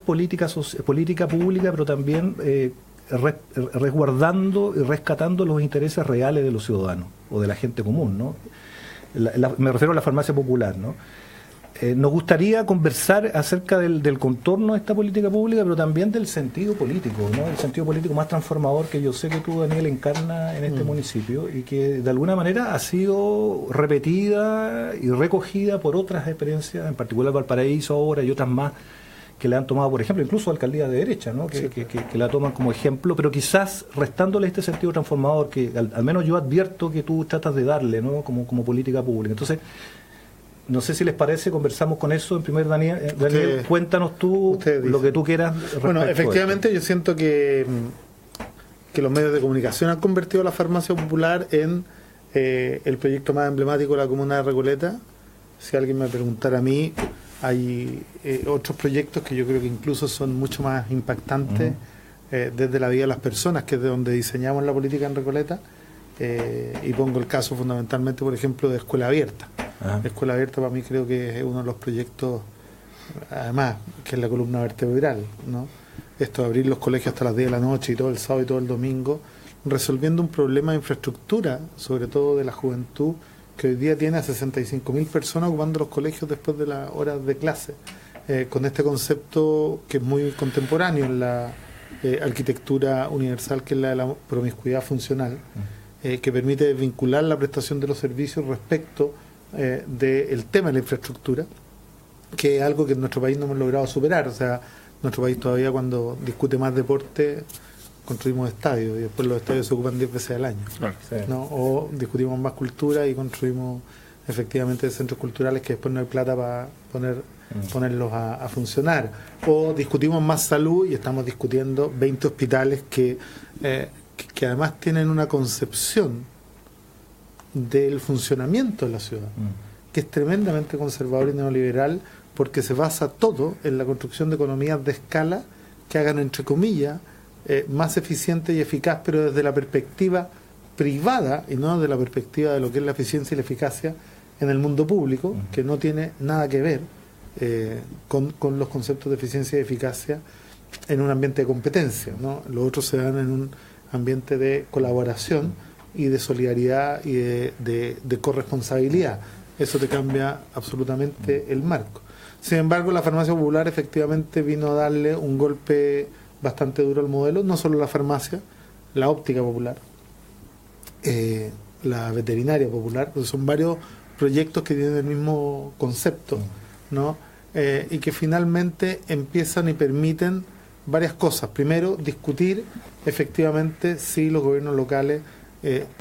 política pública, pero también resguardando y rescatando los intereses reales de los ciudadanos o de la gente común, ¿no? Me refiero a la farmacia popular, ¿no? Nos gustaría conversar acerca del contorno de esta política pública, pero también del sentido político, ¿no? El sentido político más transformador que yo sé que tú, Daniel, encarna en este municipio y que de alguna manera ha sido repetida y recogida por otras experiencias, en particular Valparaíso ahora y otras más que le han tomado, por ejemplo, incluso alcaldías de derecha, ¿no? Que la toman como ejemplo, pero quizás restándole este sentido transformador que al menos yo advierto que tú tratas de darle, ¿no? como política pública. Entonces, no sé si les parece, conversamos con eso en primer. Daniel, cuéntanos tú lo que tú quieras. Bueno, efectivamente yo siento que los medios de comunicación han convertido a la farmacia popular en el proyecto más emblemático de la comuna de Recoleta. Si alguien me preguntara a mí, hay otros proyectos que yo creo que incluso son mucho más impactantes desde la vida de las personas, que es de donde diseñamos la política en Recoleta. Y pongo el caso fundamentalmente, por ejemplo, de Escuela Abierta. Escuela Abierta para mí creo que es uno de los proyectos, además, que es la columna vertebral, ¿no? Esto de abrir los colegios hasta las 10 de la noche y todo el sábado y todo el domingo, resolviendo un problema de infraestructura, sobre todo de la juventud, que hoy día tiene a 65.000 personas ocupando los colegios después de las horas de clase, con este concepto que es muy contemporáneo en la arquitectura universal, que es la de la promiscuidad funcional, que permite vincular la prestación de los servicios respecto del tema de la infraestructura, que es algo que en nuestro país no hemos logrado superar. O sea, nuestro país todavía, cuando discute más deporte, construimos estadios y después los estadios se ocupan 10 veces al año, ¿no? O discutimos más cultura y construimos efectivamente centros culturales que después no hay plata para ponerlos a funcionar, o discutimos más salud y estamos discutiendo 20 hospitales que además tienen una concepción del funcionamiento de la ciudad que es tremendamente conservador y neoliberal, porque se basa todo en la construcción de economías de escala que hagan, entre comillas, más eficiente y eficaz, pero desde la perspectiva privada y no desde la perspectiva de lo que es la eficiencia y la eficacia en el mundo público, que no tiene nada que ver con los conceptos de eficiencia y eficacia en un ambiente de competencia, ¿no? Los otros se dan en un ambiente de colaboración y de solidaridad y de corresponsabilidad. Eso te cambia absolutamente el marco. Sin embargo, la farmacia popular efectivamente vino a darle un golpe bastante duro al modelo, no solo la farmacia, la óptica popular, la veterinaria popular, pues son varios proyectos que tienen el mismo concepto, ¿no? Y que finalmente empiezan y permiten varias cosas. Primero, discutir efectivamente si los gobiernos locales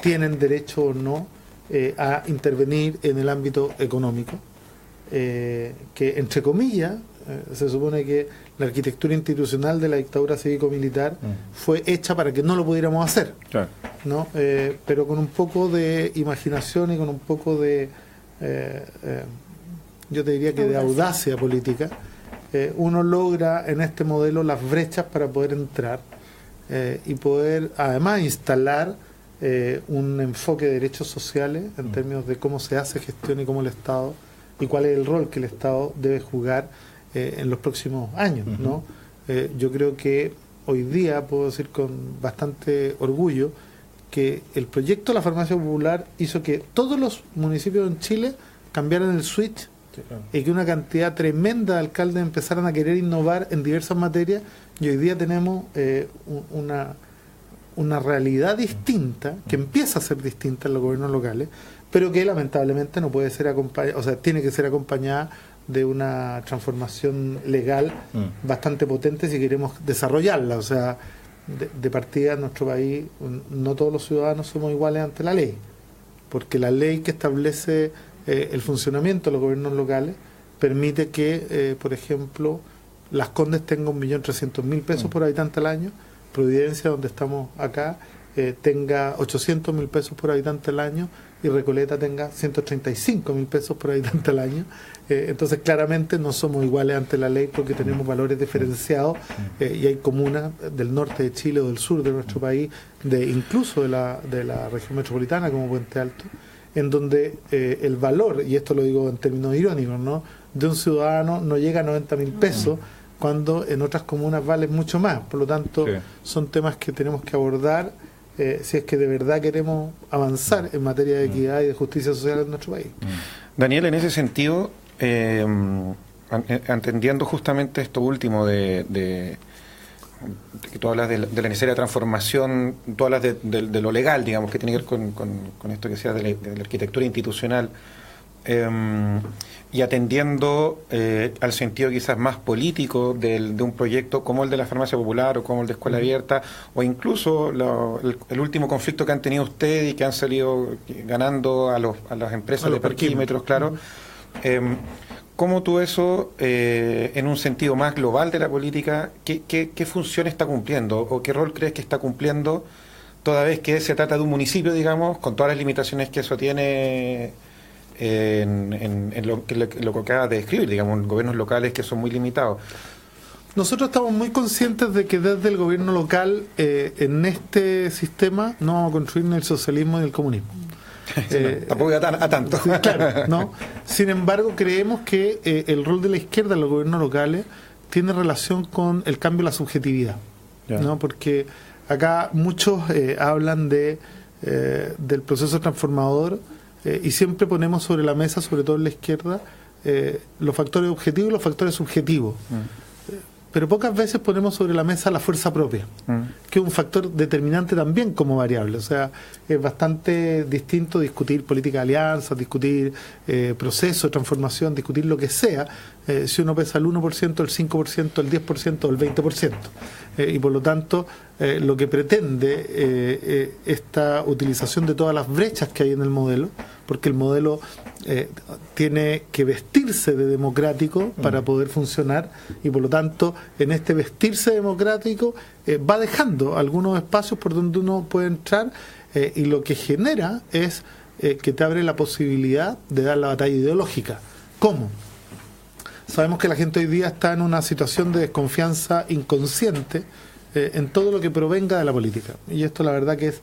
tienen derecho o no a intervenir en el ámbito económico, que entre comillas se supone que la arquitectura institucional de la dictadura cívico-militar fue hecha para que no lo pudiéramos hacer, ¿no? Pero con un poco de imaginación y con un poco de yo te diría que de audacia política, uno logra en este modelo las brechas para poder entrar y poder además instalar un enfoque de derechos sociales en términos de cómo se hace gestión y cómo el Estado, y cuál es el rol que el Estado debe jugar en los próximos años, ¿no? Yo creo que hoy día puedo decir con bastante orgullo que el proyecto de la farmacia popular hizo que todos los municipios en Chile cambiaran el switch y que una cantidad tremenda de alcaldes empezaran a querer innovar en diversas materias, y hoy día tenemos una realidad distinta, que empieza a ser distinta en los gobiernos locales, pero que lamentablemente no puede ser acompañada, o sea, tiene que ser acompañada de una transformación legal bastante potente si queremos desarrollarla. O sea, de partida en nuestro país no todos los ciudadanos somos iguales ante la ley, porque la ley que establece el funcionamiento de los gobiernos locales permite que, por ejemplo, Las Condes tenga 1.300.000 pesos por habitante al año, Providencia, donde estamos acá, tenga 800.000 pesos por habitante al año, y Recoleta tenga 135.000 pesos por habitante al año. Entonces claramente no somos iguales ante la ley, porque tenemos valores diferenciados, y hay comunas del norte de Chile o del sur de nuestro país, incluso de la región metropolitana como Puente Alto, en donde el valor, y esto lo digo en términos irónicos, ¿no?, de un ciudadano no llega a 90.000 pesos cuando en otras comunas valen mucho más. Por lo tanto, son temas que tenemos que abordar si es que de verdad queremos avanzar en materia de equidad y de justicia social en nuestro país. Daniel, en ese sentido, entendiendo justamente esto último de que tú hablas de la necesaria transformación, tú hablas de lo legal, digamos, que tiene que ver con esto que sea de la arquitectura institucional, y atendiendo al sentido quizás más político de un proyecto como el de la farmacia popular o como el de escuela abierta, o incluso el último conflicto que han tenido ustedes y que han salido ganando a las empresas de parquímetros, claro. ¿Cómo tú eso, en un sentido más global de la política, qué función está cumpliendo o qué rol crees que está cumpliendo, toda vez que se trata de un municipio, digamos, con todas las limitaciones que eso tiene en lo que acabas de describir, digamos, en gobiernos locales que son muy limitados? Nosotros estamos muy conscientes de que desde el gobierno local, en este sistema, no vamos a construir ni el socialismo ni el comunismo. Tampoco a tanto. Sí, claro, ¿no? Sin embargo, creemos que el rol de la izquierda en los gobiernos locales tiene relación con el cambio de la subjetividad, ¿no? Porque acá muchos hablan del proceso transformador y siempre ponemos sobre la mesa, sobre todo en la izquierda, los factores objetivos y los factores subjetivos. Pero pocas veces ponemos sobre la mesa la fuerza propia, que es un factor determinante también como variable. O sea, es bastante distinto discutir política de alianzas, discutir proceso de transformación, discutir lo que sea, si uno pesa el 1%, el 5%, el 10% o el 20%. Y por lo tanto, lo que pretende esta utilización de todas las brechas que hay en el modelo, porque el modelo tiene que vestirse de democrático para poder funcionar, y por lo tanto en este vestirse democrático va dejando algunos espacios por donde uno puede entrar, y lo que genera es que te abre la posibilidad de dar la batalla ideológica. ¿Cómo? Sabemos que la gente hoy día está en una situación de desconfianza inconsciente en todo lo que provenga de la política, y esto la verdad que es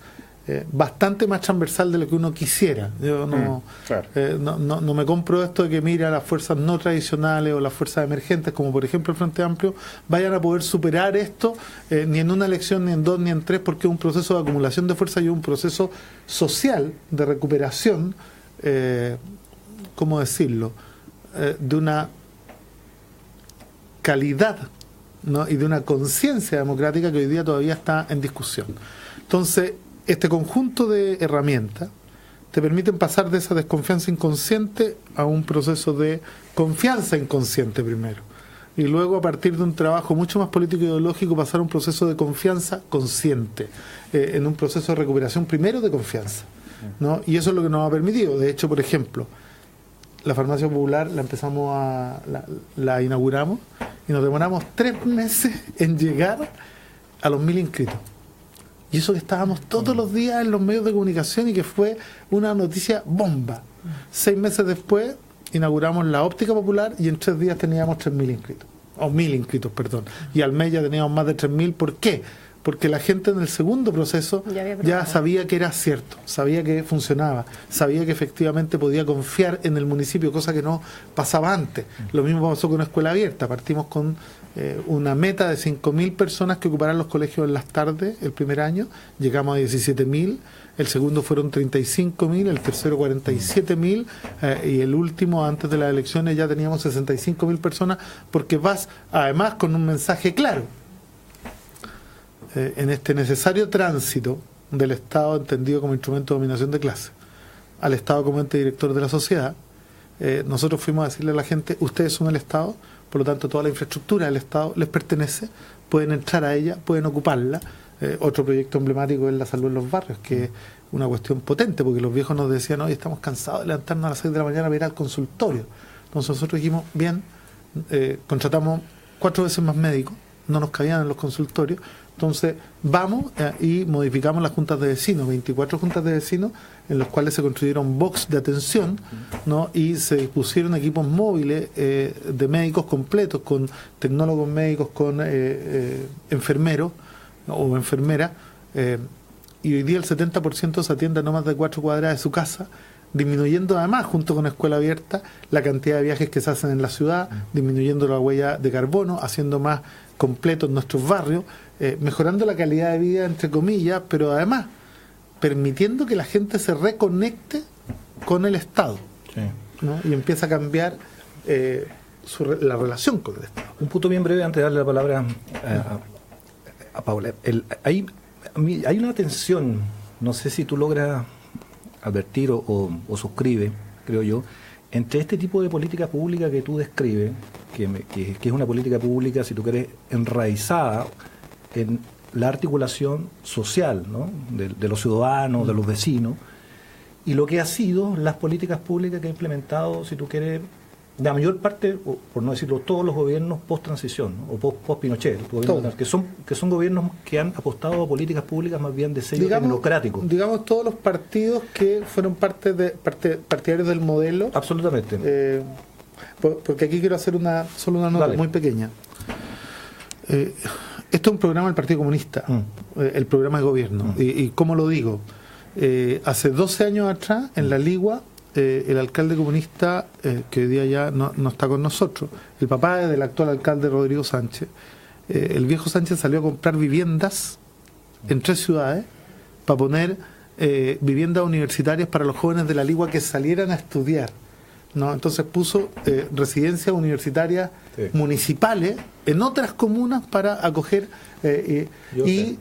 bastante más transversal de lo que uno quisiera. Yo no me compro esto de que mira las fuerzas no tradicionales o las fuerzas emergentes, como por ejemplo el Frente Amplio, vayan a poder superar esto ni en una elección, ni en dos, ni en tres, porque es un proceso de acumulación de fuerza y un proceso social de recuperación, ¿cómo decirlo?, de una calidad, ¿no?, y de una conciencia democrática que hoy día todavía está en discusión. Entonces, este conjunto de herramientas te permiten pasar de esa desconfianza inconsciente a un proceso de confianza inconsciente primero, y luego, a partir de un trabajo mucho más político y ideológico, pasar a un proceso de confianza consciente, en un proceso de recuperación primero de confianza, ¿no? Y eso es lo que nos ha permitido. De hecho, por ejemplo, la farmacia popular la inauguramos y nos demoramos 3 meses en llegar a los 1000 inscritos. Y eso que estábamos todos los días en los medios de comunicación y que fue una noticia bomba. 6 meses después inauguramos la óptica popular y en 3 días teníamos 3000 inscritos. O 1000 inscritos, perdón. Y al mes ya teníamos más de 3000. ¿Por qué? Porque la gente en el segundo proceso ya sabía que era cierto, sabía que funcionaba, sabía que efectivamente podía confiar en el municipio, cosa que no pasaba antes. Lo mismo pasó con la escuela abierta. Partimos con una meta de 5000 personas que ocuparan los colegios en las tardes el primer año, llegamos a 17000, el segundo fueron 35.000, el tercero 47.000, y el último, antes de las elecciones, ya teníamos 65.000 personas, porque vas además con un mensaje claro. En este necesario tránsito del Estado entendido como instrumento de dominación de clase al Estado como ente director de la sociedad, nosotros fuimos a decirle a la gente: ustedes son el Estado, por lo tanto toda la infraestructura del Estado les pertenece, pueden entrar a ella, pueden ocuparla. Otro proyecto emblemático es la salud en los barrios, que es una cuestión potente, porque los viejos nos decían: hoy estamos cansados de levantarnos a las 6 de la mañana para ir al consultorio. Entonces nosotros dijimos: bien, contratamos 4 veces más médicos, no nos cabían en los consultorios. Entonces vamos y modificamos las juntas de vecinos, 24 juntas de vecinos, en los cuales se construyeron box de atención, ¿no?, y se dispusieron equipos móviles de médicos completos, con tecnólogos médicos, con enfermeros o enfermeras, y hoy día el 70% se atiende a no más de 4 cuadras de su casa, disminuyendo además, junto con Escuela Abierta, la cantidad de viajes que se hacen en la ciudad, disminuyendo la huella de carbono, haciendo más completos nuestros barrios, mejorando la calidad de vida, entre comillas, pero además permitiendo que la gente se reconecte con el Estado, sí, ¿no? Y empieza a cambiar la relación con el Estado. Un punto bien breve antes de darle la palabra a Paula. Hay una tensión, no sé si tú logras advertir o suscribe, creo yo, entre este tipo de política pública que tú describes, que es una política pública, si tú quieres, enraizada en la articulación social, ¿no? de los ciudadanos, de los vecinos, y lo que ha sido las políticas públicas que ha implementado, si tú quieres, la mayor parte, o por no decirlo, todos los gobiernos post-transición, ¿no? O post-Pinochet, que son gobiernos que han apostado a políticas públicas más bien de sello tecnocrático. Digamos, todos los partidos que fueron partidarios del modelo. Absolutamente. Porque aquí quiero hacer solo una nota muy pequeña. Esto es un programa del Partido Comunista, el programa de gobierno. Y ¿cómo lo digo? Hace 12 años atrás, en La Ligua, el alcalde comunista, que hoy día ya no está con nosotros, el papá del actual alcalde Rodrigo Sánchez, el viejo Sánchez salió a comprar viviendas en 3 ciudades para poner viviendas universitarias para los jóvenes de La Ligua que salieran a estudiar, ¿no? Entonces puso residencias universitarias municipales en otras comunas para acoger y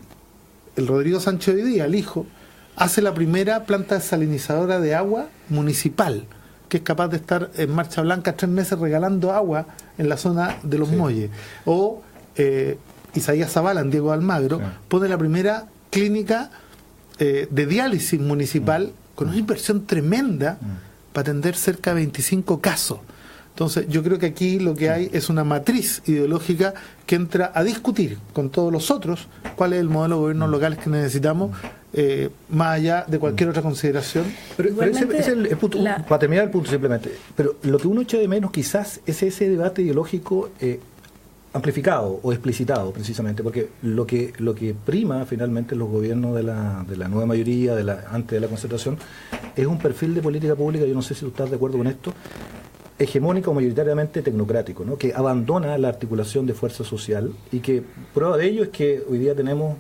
el Rodrigo Sánchez hoy día, el hijo, hace la primera planta desalinizadora de agua municipal, que es capaz de estar en marcha blanca 3 meses regalando agua en la zona de Los Molles. O Isaías Zavala, en Diego Almagro, pone la primera clínica de diálisis municipal con una inversión tremenda para atender cerca de 25 casos. Entonces, yo creo que aquí lo que hay es una matriz ideológica que entra a discutir con todos los otros cuál es el modelo de gobiernos locales que necesitamos, más allá de cualquier otra consideración. Pero ese es el punto, para terminar el punto simplemente, pero lo que uno echa de menos quizás es ese debate ideológico amplificado o explicitado, precisamente, porque lo que prima finalmente en los gobiernos de la nueva mayoría, antes de la concertación, es un perfil de política pública, yo no sé si tú estás de acuerdo con esto, hegemónico o mayoritariamente tecnocrático, ¿no? Que abandona la articulación de fuerza social, y que prueba de ello es que hoy día tenemos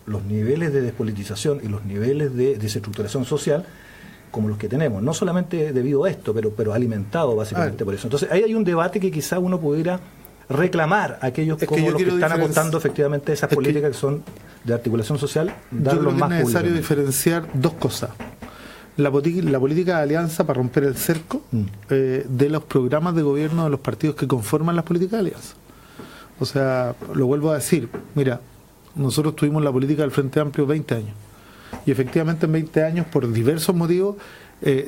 los niveles de despolitización y los niveles de desestructuración social como los que tenemos, no solamente debido a esto, pero alimentado básicamente por eso. Entonces ahí hay un debate que quizá uno pudiera reclamar a aquellos como los que están apostando efectivamente a esas políticas que son de articulación social, darlos más públicos. Es necesario diferenciar 2 cosas. La política de alianza para romper el cerco de los programas de gobierno de los partidos que conforman las políticas de alianza. O sea, lo vuelvo a decir, mira, nosotros tuvimos la política del Frente Amplio 20 años y efectivamente en 20 años, por diversos motivos,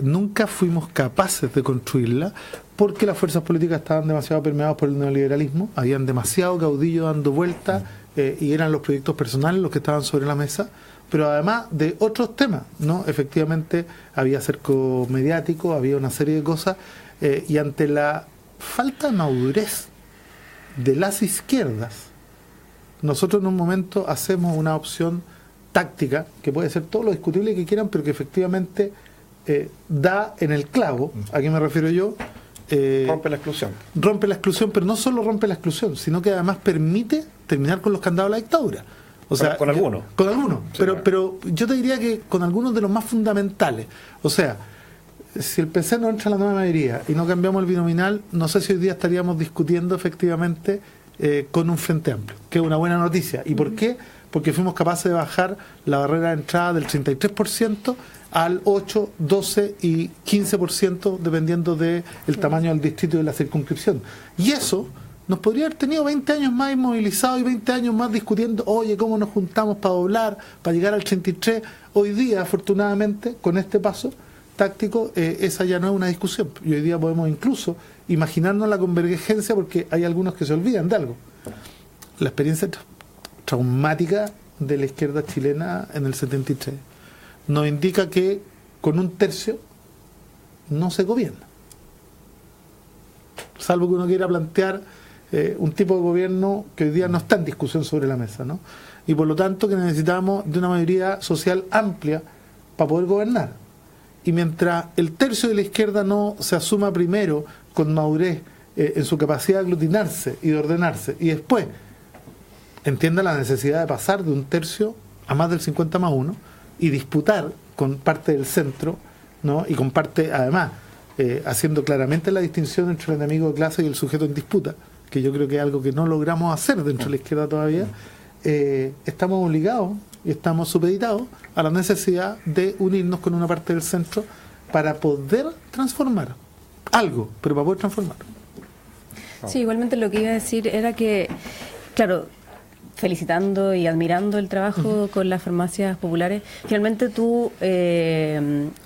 nunca fuimos capaces de construirla porque las fuerzas políticas estaban demasiado permeadas por el neoliberalismo, habían demasiado caudillo dando vueltas y eran los proyectos personales los que estaban sobre la mesa, pero además de otros temas, ¿no? Efectivamente había cerco mediático, había una serie de cosas, y ante la falta de madurez de las izquierdas, nosotros en un momento hacemos una opción táctica, que puede ser todo lo discutible que quieran, pero que efectivamente da en el clavo. ¿A qué me refiero yo? Rompe la exclusión. Rompe la exclusión, pero no solo rompe la exclusión, sino que además permite terminar con los candados de la dictadura. O sea, con algunos. Con algunos, sí, pero yo te diría que con algunos de los más fundamentales. O sea, si el PC no entra en la nueva mayoría y no cambiamos el binominal, no sé si hoy día estaríamos discutiendo efectivamente con un Frente Amplio, que es una buena noticia. ¿Y por qué? Porque fuimos capaces de bajar la barrera de entrada del 33% al 8, 12 y 15%, dependiendo del tamaño del distrito y de la circunscripción. Y eso nos podría haber tenido 20 años más inmovilizados y 20 años más discutiendo, oye, cómo nos juntamos para doblar, para llegar al 33. Hoy día, afortunadamente, con este paso táctico, esa ya no es una discusión. Y hoy día podemos incluso imaginarnos la convergencia, porque hay algunos que se olvidan de algo. La experiencia traumática de la izquierda chilena en el 73 nos indica que con 1/3 no se gobierna. Salvo que uno quiera plantear un tipo de gobierno que hoy día no está en discusión sobre la mesa, ¿no? Y por lo tanto que necesitamos de una mayoría social amplia para poder gobernar. y mientras el tercio de la izquierda no se asuma primero con madurez en su capacidad de aglutinarse y de ordenarse, y después entienda la necesidad de pasar de un tercio a más del 50+1 y disputar con parte del centro, ¿no? Y con parte, además, haciendo claramente la distinción entre el enemigo de clase y el sujeto en disputa, que yo creo que es algo que no logramos hacer dentro de la izquierda todavía, estamos obligados y estamos supeditados a la necesidad de unirnos con una parte del centro para poder transformar algo, pero para poder transformar. Sí, igualmente lo que iba a decir era que, claro, felicitando y admirando el trabajo con las farmacias populares, finalmente tú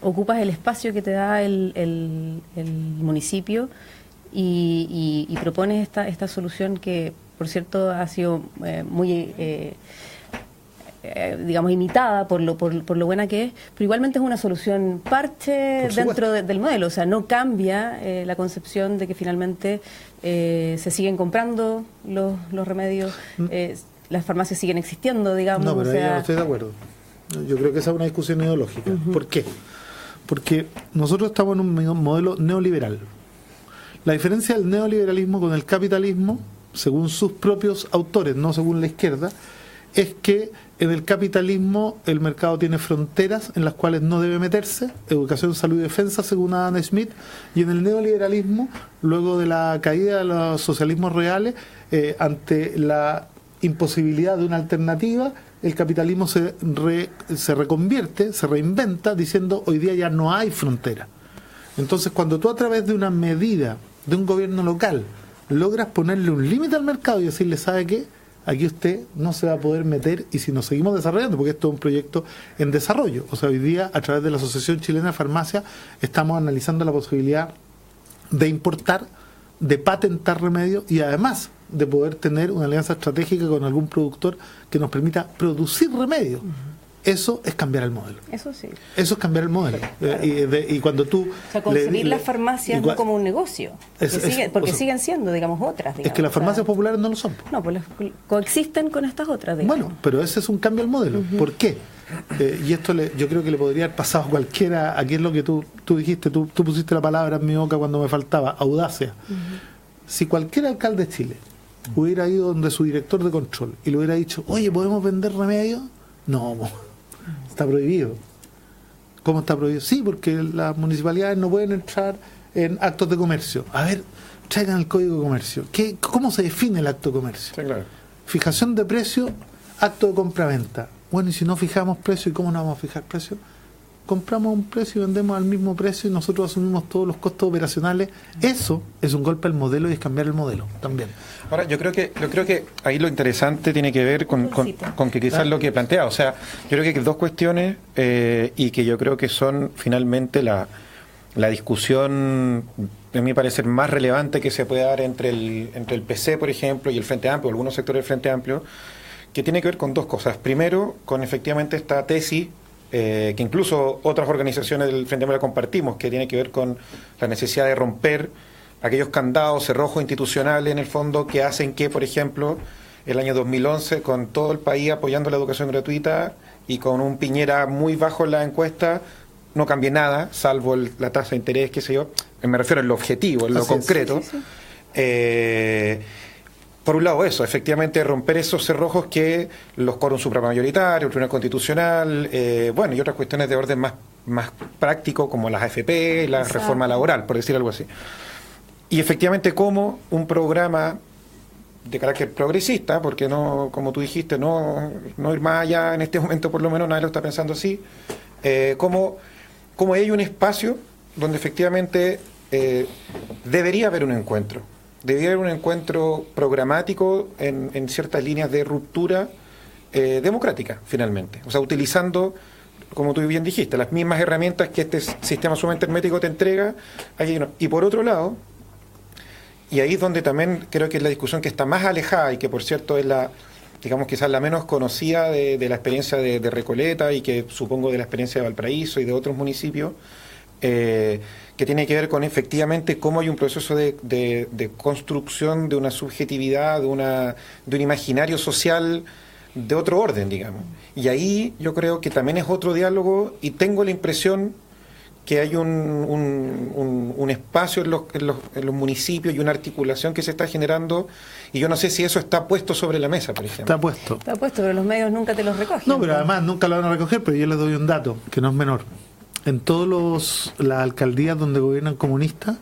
ocupas el espacio que te da el municipio y propones esta solución que, por cierto, ha sido muy digamos, imitada por lo buena que es, pero igualmente es una solución parche dentro del modelo, o sea, no cambia la concepción de que finalmente se siguen comprando los remedios, las farmacias siguen existiendo, digamos. No, pero ahí no estoy de acuerdo. Yo creo que esa es una discusión ideológica. ¿Por qué? Porque nosotros estamos en un modelo neoliberal. La diferencia del neoliberalismo con el capitalismo, según sus propios autores, no según la izquierda, es que en el capitalismo el mercado tiene fronteras en las cuales no debe meterse, educación, salud y defensa, según Adam Smith, y en el neoliberalismo, luego de la caída de los socialismos reales, ante la imposibilidad de una alternativa, el capitalismo se reconvierte, se reinventa, diciendo hoy día ya no hay frontera. Entonces, cuando tú a través de una medida de un gobierno local logras ponerle un límite al mercado y decirle, ¿sabe qué? Aquí usted no se va a poder meter, y si nos seguimos desarrollando, porque esto es un proyecto en desarrollo, o sea, hoy día a través de la Asociación Chilena de Farmacia estamos analizando la posibilidad de importar, de patentar remedios y además de poder tener una alianza estratégica con algún productor que nos permita producir remedios. Eso es cambiar el modelo. Eso sí. Eso es cambiar el modelo. Claro. Y cuando tú... O sea, concebir las farmacias no como un negocio. Porque siguen siendo, digamos, otras. Digamos, es que las farmacias populares no lo son. No, pues coexisten con estas otras, digamos. Bueno, pero ese es un cambio al modelo. ¿Por qué? Y esto yo creo que le podría haber pasado a cualquiera. Aquí es lo que tú dijiste, tú pusiste la palabra en mi boca cuando me faltaba, audacia. Si cualquier alcalde de Chile hubiera ido donde su director de control y le hubiera dicho, oye, ¿podemos vender remedios? No, está prohibido. ¿Cómo está prohibido? Sí, porque las municipalidades no pueden entrar en actos de comercio. A ver, traigan el Código de Comercio. ¿Cómo se define el acto de comercio? Sí, claro. Fijación de precio, acto de compra-venta. Bueno, y si no fijamos precio, ¿y cómo no vamos a fijar precio? Compramos un precio y vendemos al mismo precio y nosotros asumimos todos los costos operacionales. Eso es un golpe al modelo y es cambiar el modelo también. Ahora, yo creo que ahí lo interesante tiene que ver con que quizás lo que plantea, o sea, yo creo que hay dos cuestiones y que yo creo que son finalmente la discusión, a mi parecer, más relevante que se puede dar entre el PC, por ejemplo, y el Frente Amplio, algunos sectores del Frente Amplio, que tiene que ver con dos cosas. Primero, con efectivamente esta tesis que incluso otras organizaciones del Frente Amplio la compartimos, que tiene que ver con la necesidad de romper aquellos candados, cerrojos institucionales en el fondo que hacen que, por ejemplo, el año 2011, con todo el país apoyando la educación gratuita y con un Piñera muy bajo en la encuesta, no cambie nada, salvo la tasa de interés, qué sé yo, me refiero en lo objetivo, en lo concreto. Sí. Por un lado eso, efectivamente romper esos cerrojos que los quórum supramayoritarios, el Tribunal Constitucional, bueno, y otras cuestiones de orden más práctico, como las AFP, la reforma laboral, por decir algo así. Y efectivamente como un programa de carácter progresista, porque no, como tú dijiste, no ir más allá en este momento, por lo menos nadie lo está pensando así, como hay un espacio donde efectivamente debería haber un encuentro. Debería haber un encuentro programático en ciertas líneas de ruptura democrática, finalmente. O sea, utilizando, como tú bien dijiste, las mismas herramientas que este sistema sumamente hermético te entrega. Y por otro lado, y ahí es donde también creo que es la discusión que está más alejada y que, por cierto, es digamos, quizás la menos conocida de la experiencia de Recoleta y que supongo de la experiencia de Valparaíso y de otros municipios, que tiene que ver con efectivamente cómo hay un proceso de construcción de una subjetividad, de un imaginario social de otro orden, digamos. Y ahí yo creo que también es otro diálogo y tengo la impresión que hay un espacio en los municipios y una articulación que se está generando, y yo no sé si eso está puesto sobre la mesa, por ejemplo. Está puesto. Está puesto, pero los medios nunca te los recogen. No, pero además nunca lo van a recoger, pero yo les doy un dato que no es menor. En todas las alcaldías donde gobiernan comunistas,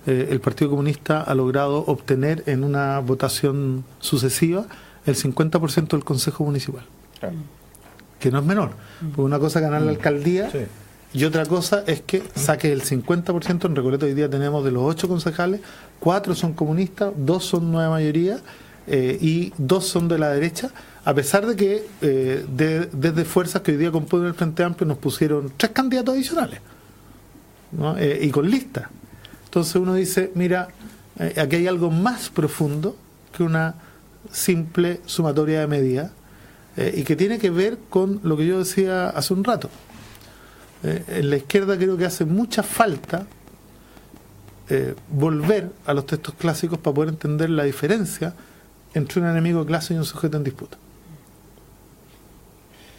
el Partido Comunista ha logrado obtener en una votación sucesiva el 50% del Consejo Municipal. Claro. Que no es menor. Porque una cosa es ganar la alcaldía, Sí. y otra cosa es que saque el 50%. En Recoleta hoy día tenemos de los 8 concejales, 4 son comunistas, 2 son nueva mayoría y 2 son de la derecha, a pesar de que desde fuerzas que hoy día componen el Frente Amplio nos pusieron 3 candidatos adicionales, ¿no? Y con lista. Entonces uno dice, mira, aquí hay algo más profundo que una simple sumatoria de medidas, y que tiene que ver con lo que yo decía hace un rato. En la izquierda creo que hace mucha falta volver a los textos clásicos para poder entender la diferencia entre un enemigo de clase y un sujeto en disputa.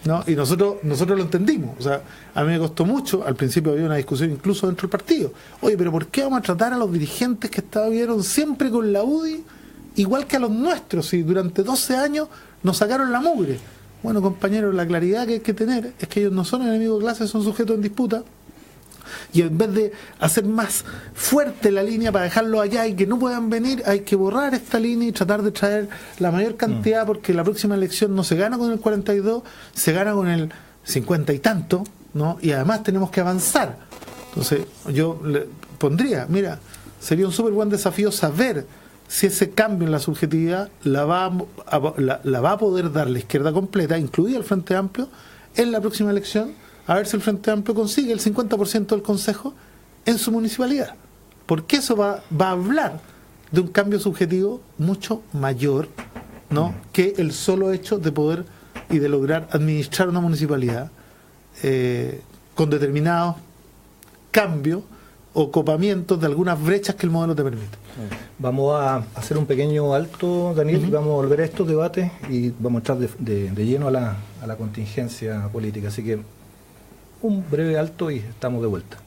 ¿No? Y nosotros lo entendimos. O sea, a mí me costó mucho. Al principio había una discusión incluso dentro del partido. Oye, pero ¿por qué vamos a tratar a los dirigentes que estuvieron siempre con la UDI igual que a los nuestros? Y durante 12 años nos sacaron la mugre. Bueno, compañeros, la claridad que hay que tener es que ellos no son enemigos de clase, son sujetos en disputa. Y en vez de hacer más fuerte la línea para dejarlo allá y que no puedan venir, hay que borrar esta línea y tratar de traer la mayor cantidad, porque la próxima elección no se gana con el 42, se gana con el 50 y tanto, ¿no? Y además tenemos que avanzar. Entonces yo le pondría, mira, sería un súper buen desafío saber si ese cambio en la subjetividad la va a poder dar la izquierda completa, incluida el Frente Amplio, en la próxima elección, a ver si el Frente Amplio consigue el 50% del Consejo en su municipalidad. Porque eso va a hablar de un cambio subjetivo mucho mayor, ¿no?, que el solo hecho de poder y de lograr administrar una municipalidad con determinados cambios o copamientos de algunas brechas que el modelo te permite. Vamos a hacer un pequeño alto, Daniel, y vamos a volver a estos debates y vamos a entrar de lleno a la contingencia política. Así que un breve alto y estamos de vuelta.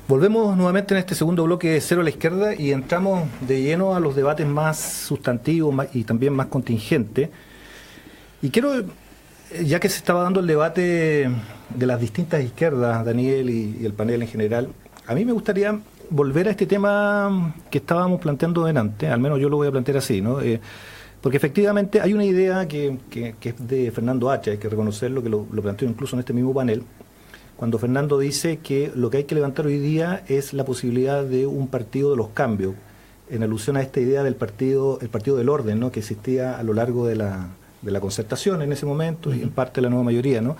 Volvemos nuevamente en este segundo bloque de Cero a la Izquierda y entramos de lleno a los debates más sustantivos y también más contingentes. Y quiero, ya que se estaba dando el debate de las distintas izquierdas, Daniel y el panel en general, a mí me gustaría volver a este tema que estábamos planteando delante, al menos yo lo voy a plantear así, ¿no? Porque efectivamente hay una idea que es de Fernando Hacha, hay que reconocerlo, que lo planteó incluso en este mismo panel, cuando Fernando dice que lo que hay que levantar hoy día es la posibilidad de un partido de los cambios, en alusión a esta idea del partido, el partido del orden, ¿no?, que existía a lo largo de la concertación en ese momento y en parte de la nueva mayoría, ¿no?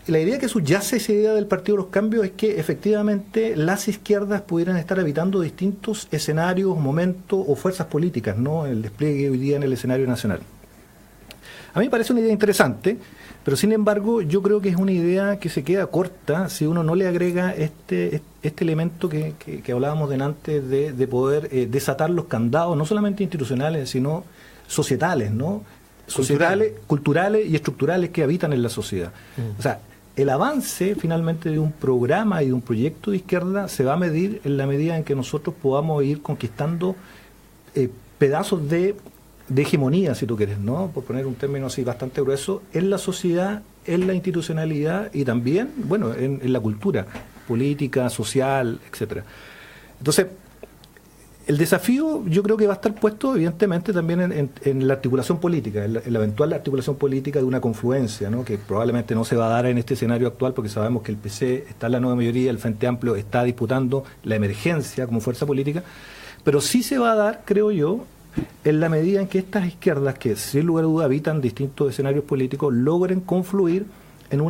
Y la idea que subyace esa idea del partido de los cambios es que efectivamente las izquierdas pudieran estar habitando distintos escenarios, momentos o fuerzas políticas, ¿no?, el despliegue hoy día en el escenario nacional. A mí me parece una idea interesante, pero sin embargo yo creo que es una idea que se queda corta si uno no le agrega este elemento que hablábamos delante de poder desatar los candados, no solamente institucionales, sino societales, ¿no? Societales, culturales y estructurales que habitan en la sociedad. O sea, el avance finalmente de un programa y de un proyecto de izquierda se va a medir en la medida en que nosotros podamos ir conquistando pedazos de de hegemonía, si tú quieres, ¿no? Por poner un término así bastante grueso, en la sociedad, en la institucionalidad y también, bueno, en la cultura política, social, etcétera. Entonces, el desafío yo creo que va a estar puesto evidentemente también en la articulación política, en la eventual articulación política de una confluencia, ¿no? Que probablemente no se va a dar en este escenario actual porque sabemos que el PC está en la nueva mayoría, el Frente Amplio está disputando la emergencia como fuerza política, pero sí se va a dar, creo yo, en la medida en que estas izquierdas, que sin lugar a duda habitan distintos escenarios políticos, logren confluir en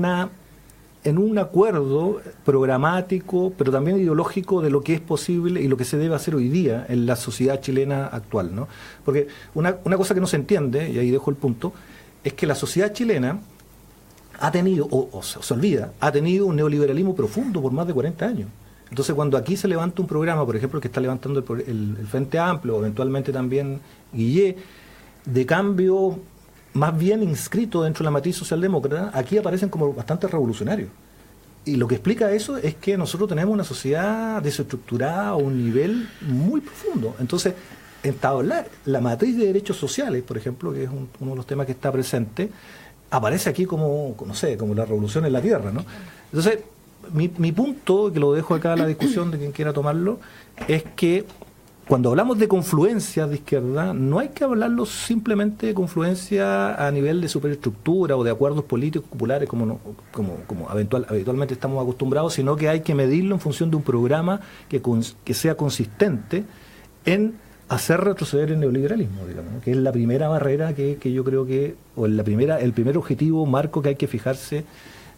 un acuerdo programático, pero también ideológico de lo que es posible y lo que se debe hacer hoy día en la sociedad chilena actual, ¿no? Porque una cosa que no se entiende, y ahí dejo el punto, es que la sociedad chilena ha tenido, o se olvida, ha tenido un neoliberalismo profundo por más de 40 años. Entonces, cuando aquí se levanta un programa, por ejemplo, que está levantando el Frente Amplio, o eventualmente también Guillé, de cambio más bien inscrito dentro de la matriz socialdemócrata, aquí aparecen como bastante revolucionarios. Y lo que explica eso es que nosotros tenemos una sociedad desestructurada a un nivel muy profundo. Entonces, entablar la matriz de derechos sociales, por ejemplo, que es uno de los temas que está presente, aparece aquí como, no sé, como la revolución en la tierra, ¿no? Entonces, mi punto, que lo dejo acá a la discusión de quien quiera tomarlo, es que cuando hablamos de confluencias de izquierda, no hay que hablarlo simplemente de confluencia a nivel de superestructura o de acuerdos políticos populares como habitualmente estamos acostumbrados, sino que hay que medirlo en función de un programa que sea consistente en hacer retroceder el neoliberalismo, digamos, ¿no? Que es la primera barrera que yo creo que, o el primer objetivo, marco que hay que fijarse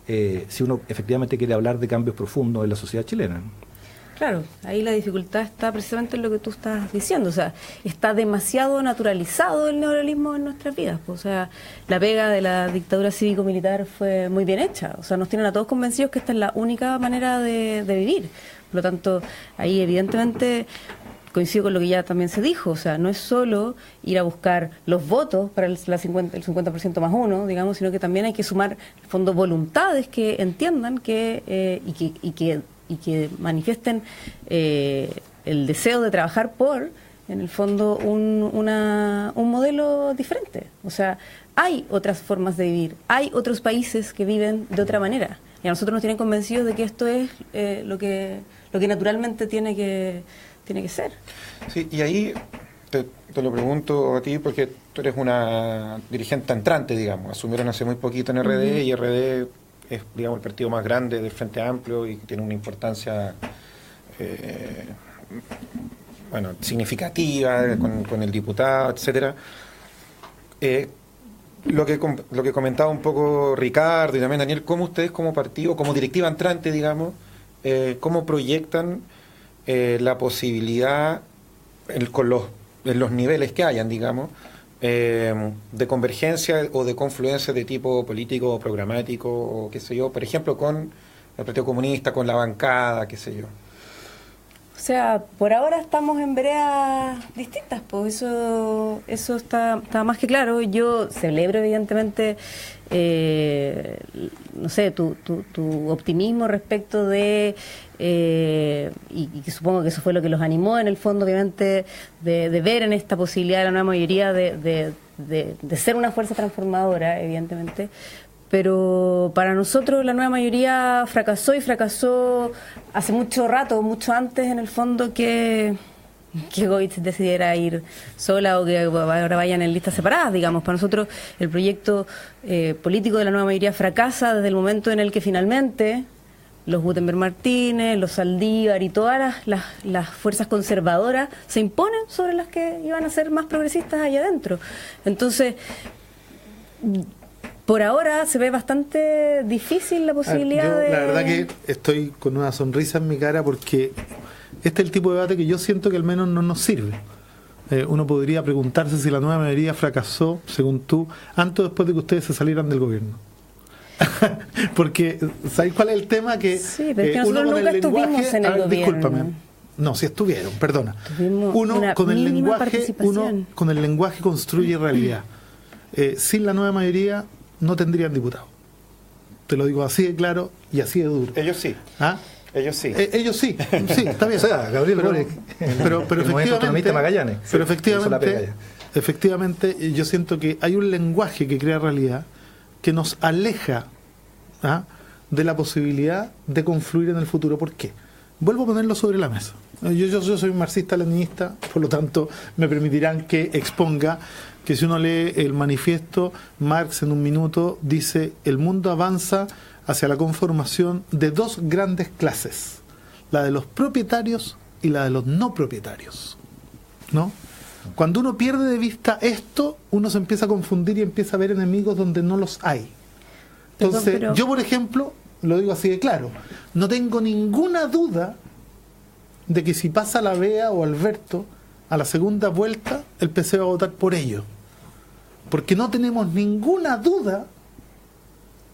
si uno efectivamente quiere hablar de cambios profundos en la sociedad chilena. Claro, ahí la dificultad está precisamente en lo que tú estás diciendo, o sea, está demasiado naturalizado el neoliberalismo en nuestras vidas, pues, o sea, la pega de la dictadura cívico-militar fue muy bien hecha, o sea, nos tienen a todos convencidos que esta es la única manera de vivir, por lo tanto, ahí evidentemente coincido con lo que ya también se dijo, o sea, no es solo ir a buscar los votos para el 50% más uno, digamos, sino que también hay que sumar, en el fondo, voluntades que entiendan que y que manifiesten el deseo de trabajar por, en el fondo, un modelo diferente. O sea, hay otras formas de vivir, hay otros países que viven de otra manera. Y a nosotros nos tienen convencidos de que esto es lo que naturalmente tiene que ser. Sí, y ahí te lo pregunto a ti porque tú eres una dirigente entrante, digamos. Asumieron hace muy poquito en RD y RD es, digamos, el partido más grande del Frente Amplio y tiene una importancia significativa con el diputado, etcétera. Lo que comentaba un poco Ricardo y también Daniel, ¿cómo ustedes como partido, como directiva entrante, digamos, cómo proyectan la posibilidad en los niveles que hayan, digamos, de convergencia o de confluencia de tipo político o programático o qué sé yo, por ejemplo con el Partido Comunista, con la bancada, qué sé yo? O sea, por ahora estamos en veredas distintas, pues eso está más que claro. Yo celebro evidentemente no sé, tu optimismo respecto de y que supongo que eso fue lo que los animó en el fondo, obviamente, de ver en esta posibilidad de la nueva mayoría de ser una fuerza transformadora, evidentemente. Pero para nosotros la nueva mayoría fracasó hace mucho rato, mucho antes en el fondo que Goitz decidiera ir sola o que ahora vayan en listas separadas, digamos. Para nosotros el proyecto político de la nueva mayoría fracasa desde el momento en el que finalmente los Gutenberg Martínez, los Saldívar y todas las fuerzas conservadoras se imponen sobre las que iban a ser más progresistas allá adentro. Entonces, por ahora se ve bastante difícil la posibilidad de... La verdad que estoy con una sonrisa en mi cara porque este es el tipo de debate que yo siento que al menos no nos sirve. Uno podría preguntarse si la nueva mayoría fracasó, según tú, antes o después de que ustedes se salieran del gobierno. Porque, ¿sabéis cuál es el tema? Que sí, pero es que nosotros nunca estuvimos en el gobierno. Discúlpame. No, si estuvieron, perdona. Uno con el lenguaje construye realidad. Sin la nueva mayoría no tendrían diputados. Te lo digo así de claro y así de duro. Ellos sí. ¿Ah? Ellos sí. Ellos sí, está bien. O sea, Gabriel pero efectivamente, Magallanes. Pero efectivamente, efectivamente, yo siento que hay un lenguaje que crea realidad que nos aleja de la posibilidad de confluir en el futuro. ¿Por qué? Vuelvo a ponerlo sobre la mesa. Yo soy un marxista-leninista, por lo tanto me permitirán que exponga que si uno lee el manifiesto, Marx en un minuto dice: el mundo avanza hacia la conformación de dos grandes clases, la de los propietarios y la de los no propietarios, ¿no? Cuando uno pierde de vista esto, uno se empieza a confundir y empieza a ver enemigos donde no los hay. Entonces, yo por ejemplo, lo digo así de claro, no tengo ninguna duda de que si pasa la Bea o Alberto a la segunda vuelta, el PC va a votar por ello. Porque no tenemos ninguna duda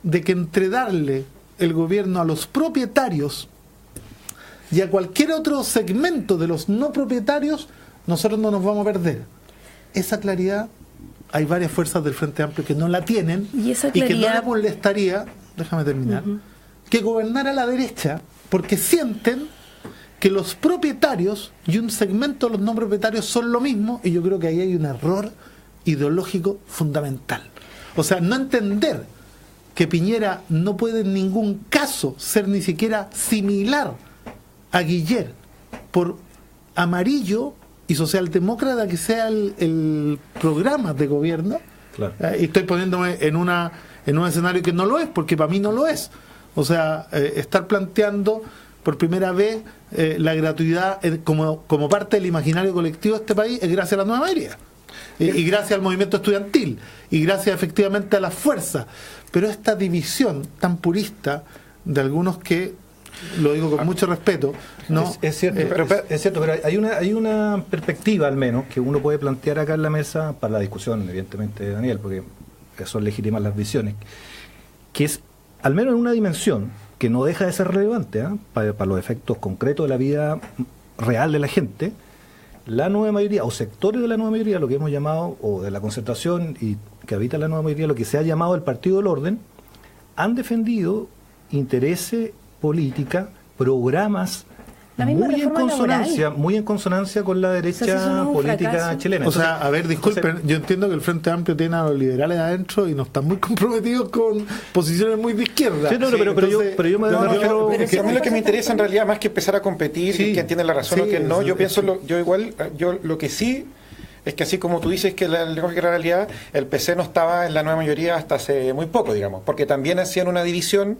de que entre darle el gobierno a los propietarios y a cualquier otro segmento de los no propietarios, nosotros no nos vamos a perder. Esa claridad, hay varias fuerzas del Frente Amplio que no la tienen y que no les molestaría, déjame terminar, que gobernara a la derecha, porque sienten que los propietarios y un segmento de los no propietarios son lo mismo, y yo creo que ahí hay un error ideológico fundamental. O sea, no entender que Piñera no puede en ningún caso ser ni siquiera similar a Guiller por amarillo y socialdemócrata que sea el programa de gobierno. Claro. Y estoy poniéndome en un escenario que no lo es, porque para mí no lo es. O sea, estar planteando por primera vez la gratuidad como parte del imaginario colectivo de este país es gracias a la nueva mayoría. Y gracias al movimiento estudiantil, y gracias efectivamente a las fuerzas. Pero esta división tan purista de algunos que, lo digo con mucho respeto, ¿no? Es cierto, pero hay una perspectiva al menos que uno puede plantear acá en la mesa para la discusión, evidentemente, Daniel, porque son legítimas las visiones, que es al menos en una dimensión que no deja de ser relevante para los efectos concretos de la vida real de la gente. La nueva mayoría, o sectores de la nueva mayoría, lo que hemos llamado, o de la concertación y que habita la nueva mayoría, lo que se ha llamado el Partido del Orden, han defendido intereses, política, programas muy en consonancia con la derecha política chilena. O sea, a ver, disculpen, yo entiendo que el Frente Amplio tiene a los liberales adentro y no están muy comprometidos con posiciones muy de izquierda. Sí, pero yo me refiero... A mí lo que me interesa en realidad, más que empezar a competir y quién tiene la razón o quién no, yo pienso, yo lo que sí es que así como tú dices que el lenguaje de la realidad, el PC no estaba en la nueva mayoría hasta hace muy poco, digamos, porque también hacían una división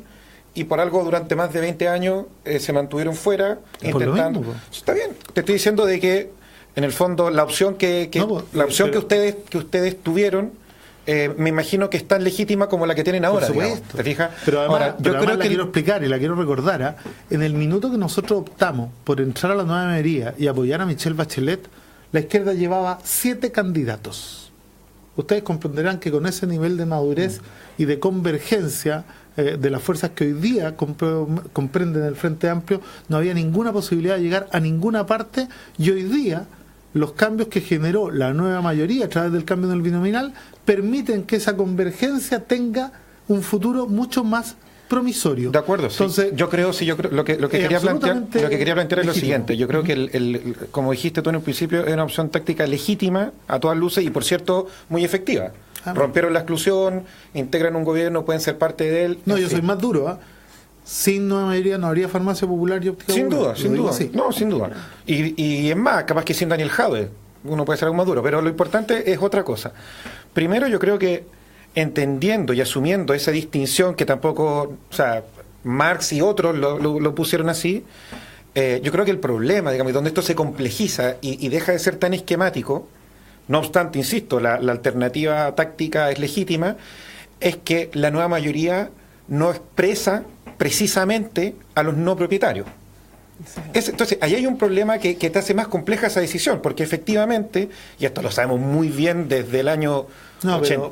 y por algo durante más de 20 años se mantuvieron fuera intentando. Está bien, te estoy diciendo de que en el fondo la opción que ustedes tuvieron, me imagino que es tan legítima como la que tienen ahora. Por supuesto. ¿Te fijas? Pero además, ahora, yo creo la quiero explicar y la quiero recordar. En el minuto que nosotros optamos por entrar a la nueva mayoría y apoyar a Michelle Bachelet, la izquierda llevaba 7 candidatos. Ustedes comprenderán que con ese nivel de madurez y de convergencia de las fuerzas que hoy día comprenden el Frente Amplio, no había ninguna posibilidad de llegar a ninguna parte, y hoy día los cambios que generó la nueva mayoría a través del cambio del binominal permiten que esa convergencia tenga un futuro mucho más promisorio. De acuerdo. Entonces, yo creo lo que quería plantear es lo siguiente. Yo creo que como dijiste tú en el principio, es una opción táctica legítima a todas luces y, por cierto, muy efectiva. Rompieron la exclusión, integran un gobierno, pueden ser parte de él. No, yo soy más duro. Sin nueva mayoría no habría farmacia popular y óptica popular. Sin duda. No, sin duda. Y es más, capaz que sin Daniel Jadwe uno puede ser algo más duro, pero lo importante es otra cosa. Primero, yo creo que entendiendo y asumiendo esa distinción que tampoco, o sea, Marx y otros lo pusieron así, yo creo que el problema, digamos, donde esto se complejiza y deja de ser tan esquemático, no obstante, insisto, la alternativa táctica es legítima, es que la nueva mayoría no expresa precisamente a los no propietarios. Entonces, ahí hay un problema que te hace más compleja esa decisión, porque efectivamente, y esto lo sabemos muy bien desde el año...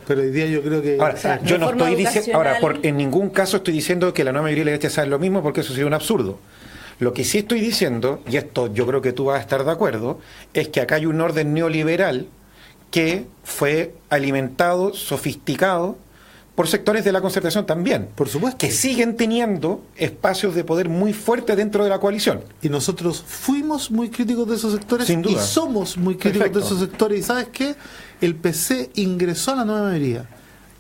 pero hoy día yo creo que... Ahora, yo no estoy diciendo... en ningún caso estoy diciendo que la nueva mayoría y la derecha saben lo mismo, porque eso sería un absurdo. Lo que sí estoy diciendo, y esto yo creo que tú vas a estar de acuerdo, es que acá hay un orden neoliberal que fue alimentado, sofisticado, por sectores de la concertación también. Por supuesto. Que siguen teniendo espacios de poder muy fuertes dentro de la coalición. Y nosotros fuimos muy críticos de esos sectores. Sin duda. Y somos muy críticos Perfecto. de esos sectores. ¿Y sabes qué? El PC ingresó a la nueva mayoría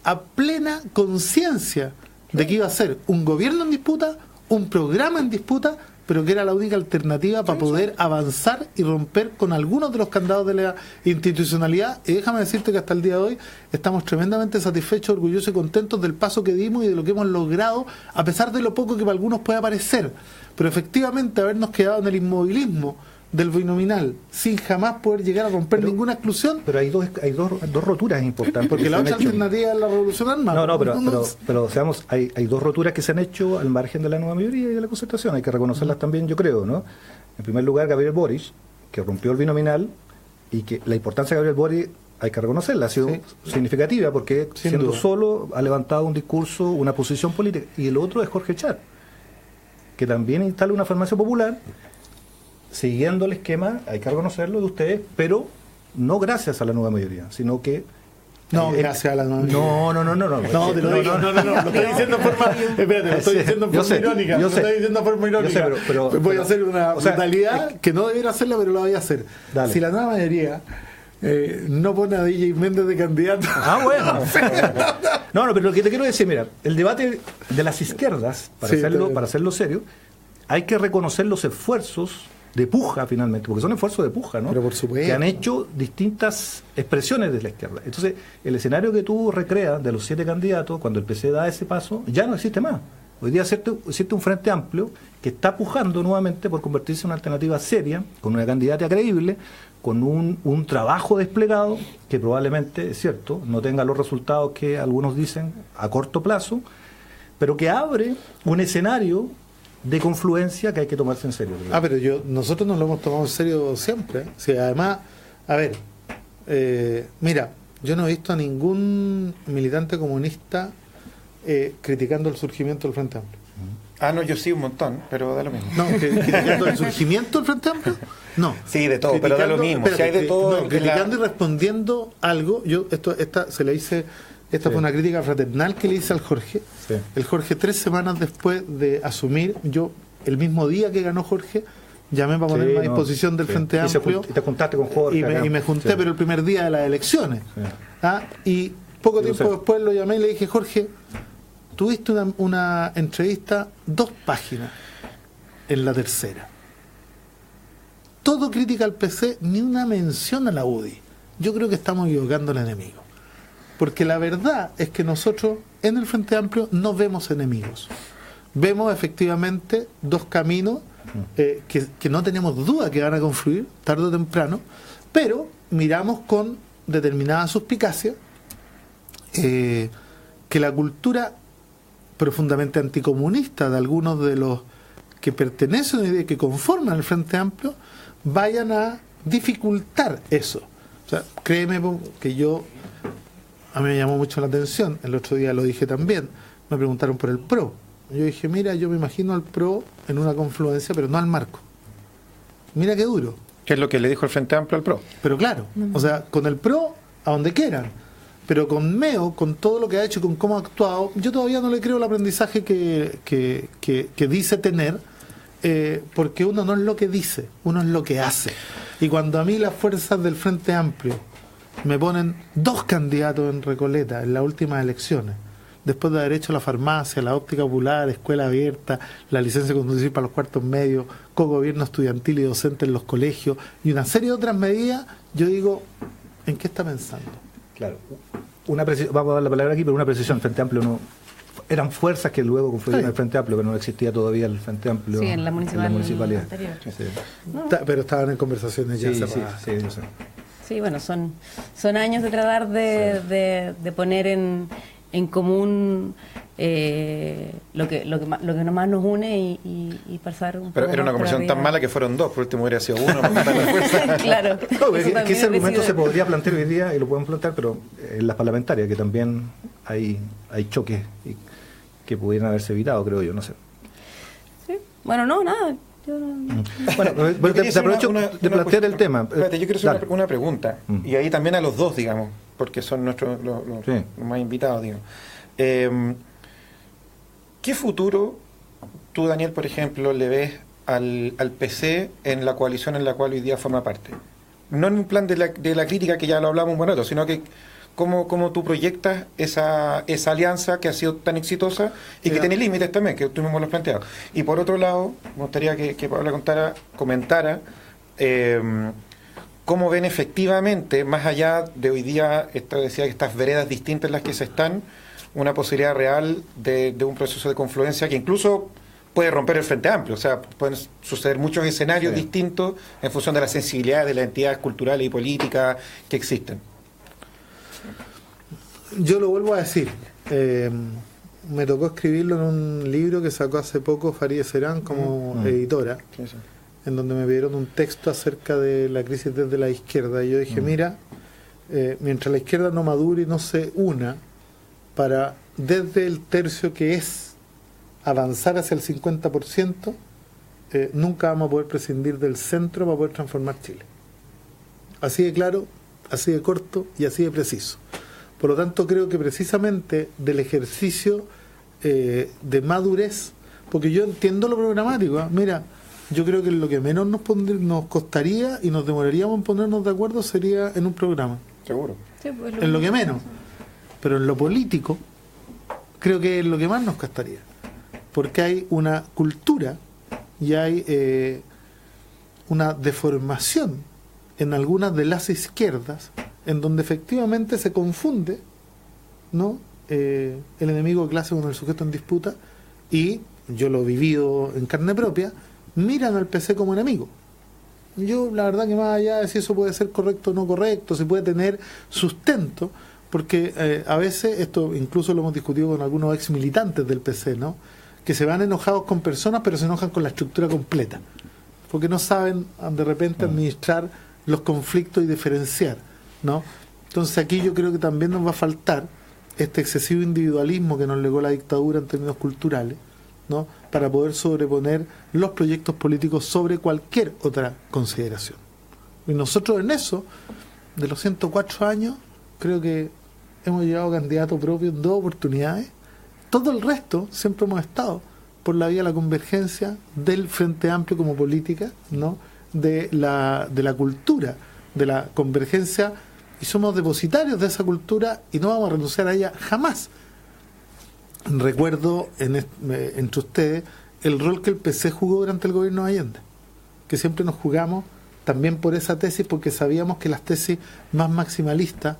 a plena conciencia de que iba a ser un gobierno en disputa, un programa en disputa, pero que era la única alternativa para poder avanzar y romper con algunos de los candados de la institucionalidad. Y déjame decirte que hasta el día de hoy estamos tremendamente satisfechos, orgullosos y contentos del paso que dimos y de lo que hemos logrado, a pesar de lo poco que para algunos pueda parecer. Pero efectivamente habernos quedado en el inmovilismo del binominal sin jamás poder llegar a romper ninguna exclusión. Pero hay dos roturas importantes. Porque que la se han otra hecho. alternativa es la revolución armada. No, pero seamos, hay dos roturas que se han hecho al margen de la nueva mayoría y de la concertación. Hay que reconocerlas también, yo creo, ¿no? En primer lugar, Gabriel Boric, que rompió el binominal, y que la importancia de Gabriel Boric hay que reconocerla, ha sido significativa, porque Sin siendo duda. solo ha levantado un discurso, una posición política. Y el otro es Jorge Char, que también instala una farmacia popular, siguiendo el esquema, hay que reconocerlo, de ustedes, pero no gracias a la nueva mayoría, sino que No, gracias a la nueva mayoría. No, te lo digo. No, lo estoy diciendo en forma. Espérate, lo estoy diciendo en Yo forma sé, irónica. yo Lo sé. estoy diciendo en forma irónica. Yo sé, pero voy a hacer una o sea, brutalidad que no debería hacerla, pero la voy a hacer. Dale. Si la nueva mayoría no pone a DJ Méndez de candidato. Bueno. No, pero lo que te quiero decir, mira, el debate de las izquierdas, para hacerlo serio, hay que reconocer los esfuerzos de puja finalmente, porque son esfuerzos de puja, ¿no? Pero por supuesto. Que han hecho distintas expresiones de la izquierda. Entonces, el escenario que tú recreas de los 7 candidatos, cuando el PC da ese paso, ya no existe más. Hoy día existe un frente amplio que está pujando nuevamente por convertirse en una alternativa seria, con una candidata creíble, con un trabajo desplegado que probablemente, es cierto, no tenga los resultados que algunos dicen a corto plazo, pero que abre un escenario de confluencia que hay que tomarse en serio. Pero nosotros nos lo hemos tomado en serio siempre. Sí, además, a ver, mira, yo no he visto a ningún militante comunista criticando el surgimiento del Frente Amplio. No, yo sí un montón, pero da lo mismo. No, criticando el surgimiento del Frente Amplio, no. Sí, de todo, pero da lo mismo. Espérate, Si hay de todo. no, criticando y respondiendo algo, esta fue una crítica fraternal que le hice al Jorge. Sí. El Jorge, 3 semanas después de asumir, yo, el mismo día que ganó Jorge, llamé para ponerme a disposición del Frente Amplio. Y te juntaste con Jorge. Y me junté, pero el primer día de las elecciones. Sí. Y poco tiempo después lo llamé y le dije, Jorge, tuviste una entrevista 2 páginas en la tercera. Todo crítica al PC, ni una mención a la UDI. Yo creo que estamos equivocando al enemigo. Porque la verdad es que nosotros en el Frente Amplio no vemos enemigos. Vemos efectivamente 2 caminos que no tenemos duda que van a confluir tarde o temprano, pero miramos con determinada suspicacia que la cultura profundamente anticomunista de algunos de los que pertenecen y que conforman el Frente Amplio vayan a dificultar eso. O sea, créeme que a mí me llamó mucho la atención, el otro día lo dije también, me preguntaron por el PRO. Yo dije, mira, yo me imagino al PRO en una confluencia, pero no al marco. Mira qué duro. ¿Qué es lo que le dijo el Frente Amplio al PRO? Pero claro, o sea, con el PRO a donde quieran. Pero con Meo, con todo lo que ha hecho y con cómo ha actuado, yo todavía no le creo el aprendizaje que dice tener, porque uno no es lo que dice, uno es lo que hace. Y cuando a mí las fuerzas del Frente Amplio me ponen 2 candidatos en Recoleta en las últimas elecciones, después de haber hecho la farmacia, la óptica popular, escuela abierta, la licencia de conducir para los cuartos medios, cogobierno estudiantil y docente en los colegios y una serie de otras medidas, yo digo, ¿en qué está pensando? Claro. Vamos a dar la palabra aquí, pero una precisión. El Frente Amplio no. Eran fuerzas que luego confluyeron en el Frente Amplio, pero no existía todavía el Frente Amplio en la municipalidad anterior. Sí. Pero estaban en conversaciones ya cerradas. Sí, yo sé. Sí, bueno, son años de tratar de poner en común lo que más nos une y pasar un poco. Pero era una conversación tan mala que fueron 2, por último hubiera sido 1 para matar la fuerza. Claro. No, que ese argumento se podría plantear hoy día y lo pueden plantear, pero en las parlamentarias, que también hay choques que pudieran haberse evitado, creo yo, no sé. Sí. Bueno, nada. Bueno, te aprovecho de plantear el tema. Espérate, yo quiero hacer una pregunta, y ahí también a los 2, digamos, porque son los más invitados, digamos. ¿Qué futuro tú, Daniel, por ejemplo, le ves al PC en la coalición en la cual hoy día forma parte? No en un plan de la crítica, que ya lo hablamos un buen rato, sino que cómo tú proyectas esa alianza que ha sido tan exitosa y que tiene límites también, que tú mismo lo has planteado. Y por otro lado, me gustaría que Paola comentara cómo ven efectivamente, más allá de hoy día, decía que estas veredas distintas en las que se están, una posibilidad real de un proceso de confluencia que incluso puede romper el Frente Amplio. O sea, pueden suceder muchos escenarios distintos en función de las sensibilidades de las entidades culturales y políticas que existen. Yo lo vuelvo a decir. Me tocó escribirlo en un libro que sacó hace poco Farideh Serán como editora, en donde me pidieron un texto acerca de la crisis desde la izquierda. Y yo dije, mira, mientras la izquierda no madure y no se una para, desde el tercio que es, avanzar hacia el 50%, nunca vamos a poder prescindir del centro para poder transformar Chile. Así de claro, así de corto y así de preciso. Por lo tanto, creo que precisamente del ejercicio de madurez, porque yo entiendo lo programático, mira, yo creo que lo que menos nos costaría y nos demoraríamos en ponernos de acuerdo sería en un programa. Seguro. Sí, pues en lo que menos. Pero en lo político, creo que es lo que más nos costaría. Porque hay una cultura y hay una deformación en algunas de las izquierdas en donde efectivamente se confunde, ¿no? El enemigo de clase con el sujeto en disputa, y yo lo he vivido en carne propia, miran al PC como enemigo. Yo la verdad que más allá de si eso puede ser correcto o no correcto, si puede tener sustento, porque a veces, esto incluso lo hemos discutido con algunos ex militantes del PC, ¿no?, que se van enojados con personas pero se enojan con la estructura completa, porque no saben de repente administrar los conflictos y diferenciar, ¿no? Entonces aquí yo creo que también nos va a faltar este excesivo individualismo que nos legó la dictadura en términos culturales, ¿no?, para poder sobreponer los proyectos políticos sobre cualquier otra consideración. Y nosotros en eso, de los 104 años, creo que hemos llevado candidato propio en 2 oportunidades. Todo el resto siempre hemos estado por la vía de la convergencia del Frente Amplio como política, ¿no?, de la cultura, de la convergencia, y somos depositarios de esa cultura y no vamos a renunciar a ella jamás. Recuerdo entre ustedes el rol que el PC jugó durante el gobierno de Allende, que siempre nos jugamos también por esa tesis, porque sabíamos que las tesis más maximalistas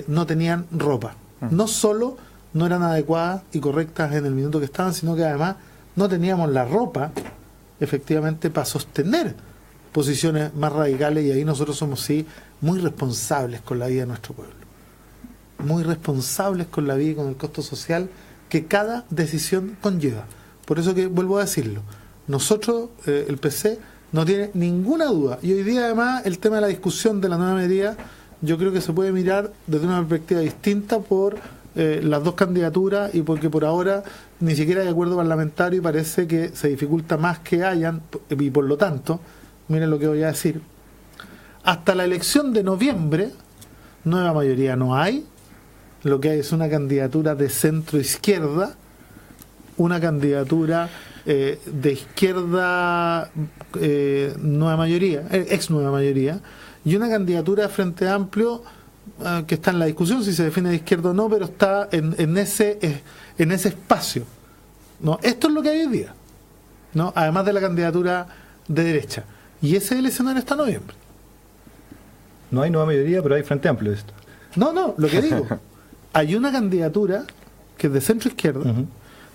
no tenían ropa. No solo no eran adecuadas y correctas en el minuto que estaban, sino que además no teníamos la ropa efectivamente para sostener posiciones más radicales, y ahí nosotros somos sí muy responsables con la vida de nuestro pueblo, muy responsables con la vida y con el costo social que cada decisión conlleva. Por eso que vuelvo a decirlo, nosotros, el PC, no tiene ninguna duda, y hoy día además el tema de la discusión de la nueva medida, yo creo que se puede mirar desde una perspectiva distinta por las dos candidaturas, y porque por ahora ni siquiera hay acuerdo parlamentario y parece que se dificulta más que hayan, y por lo tanto, miren lo que voy a decir, hasta la elección de noviembre nueva mayoría no hay, lo que hay es una candidatura de centro izquierda, una candidatura de izquierda nueva mayoría, ex nueva mayoría, y una candidatura de Frente Amplio que está en la discusión si se define de izquierda o no, pero está en ese espacio, ¿no? Esto es lo que hay hoy día, ¿no?, además de la candidatura de derecha, y ese es el escenario hasta noviembre. No hay nueva mayoría, pero hay Frente Amplio. Esto. No, lo que digo, hay una candidatura que es de centro izquierda,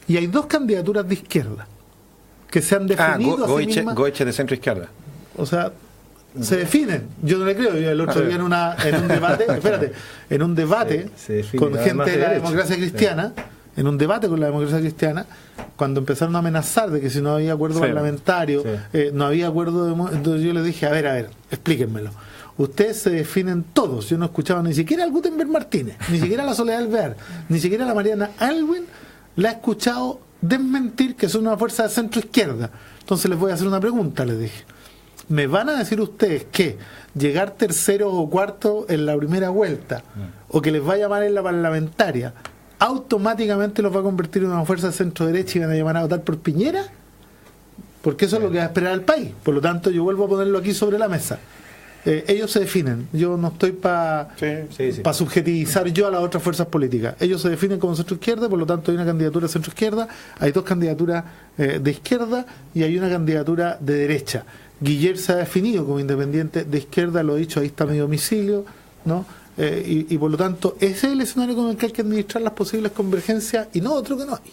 y hay 2 candidaturas de izquierda que se han definido a sí mismas. Goeche de centro izquierda. O sea, se definen. Yo no le creo. Yo el otro día en un debate, en un debate con gente de la democracia cristiana, en un debate con la democracia cristiana, cuando empezaron a amenazar de que si no había acuerdo parlamentario, no había acuerdo entonces yo les dije, a ver, explíquenmelo. Ustedes se definen todos. Yo no escuchaba ni siquiera al Gutenberg Martínez, ni siquiera a la Soledad Alvear, ni siquiera a la Mariana Alwin la he escuchado desmentir que son una fuerza de centro izquierda. Entonces les voy a hacer una pregunta, les dije. ¿Me van a decir ustedes que llegar tercero o cuarto en la primera vuelta, o que les vaya mal en la parlamentaria, automáticamente los va a convertir en una fuerza de centro-derecha y van a llamar a votar por Piñera, porque eso es lo que va a esperar el país. Por lo tanto, yo vuelvo a ponerlo aquí sobre la mesa. Ellos se definen. Yo no estoy para subjetivizar yo a las otras fuerzas políticas. Ellos se definen como centro-izquierda, por lo tanto hay una candidatura centro-izquierda, hay 2 candidaturas de izquierda y hay una candidatura de derecha. Guillermo se ha definido como independiente de izquierda, lo he dicho, ahí está mi domicilio, ¿no? Y por lo tanto, ese es el escenario con el que hay que administrar las posibles convergencias y no otro que no hay.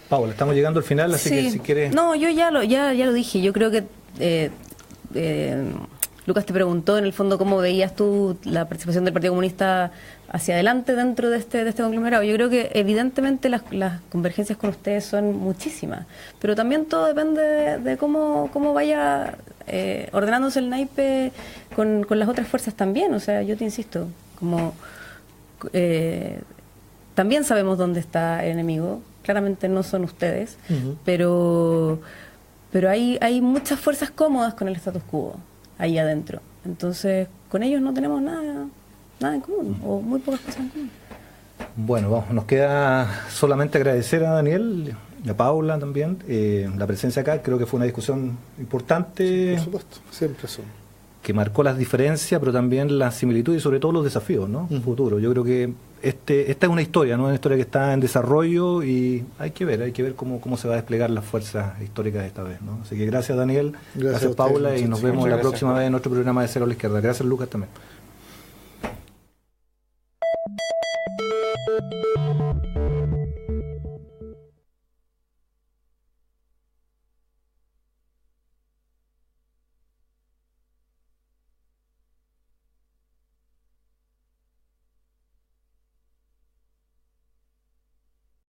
Paula, estamos llegando al final, así que si quieres... No, yo ya lo dije. Yo creo que Lucas te preguntó en el fondo cómo veías tú la participación del Partido Comunista hacia adelante dentro de este conglomerado. Yo creo que evidentemente las convergencias con ustedes son muchísimas, pero también todo depende de cómo vaya ordenándose el naipe con las otras fuerzas también. O sea, yo te insisto, como también sabemos dónde está el enemigo, claramente no son ustedes, pero hay muchas fuerzas cómodas con el status quo ahí adentro. Entonces, con ellos no tenemos nada en común, o muy pocas cosas en común. Bueno, nos queda solamente agradecer a Daniel, a Paula también, la presencia acá. Creo que fue una discusión importante. Por supuesto, siempre son. Que marcó las diferencias, pero también las similitudes y sobre todo los desafíos, ¿no? Futuro. Yo creo que esta es una historia, ¿no? Una historia que está en desarrollo y hay que ver cómo se va a desplegar las fuerzas históricas esta vez, ¿no? Así que gracias Daniel, gracias Paula, y nos vemos la próxima vez en nuestro programa de Cero a la Izquierda. Gracias Lucas también.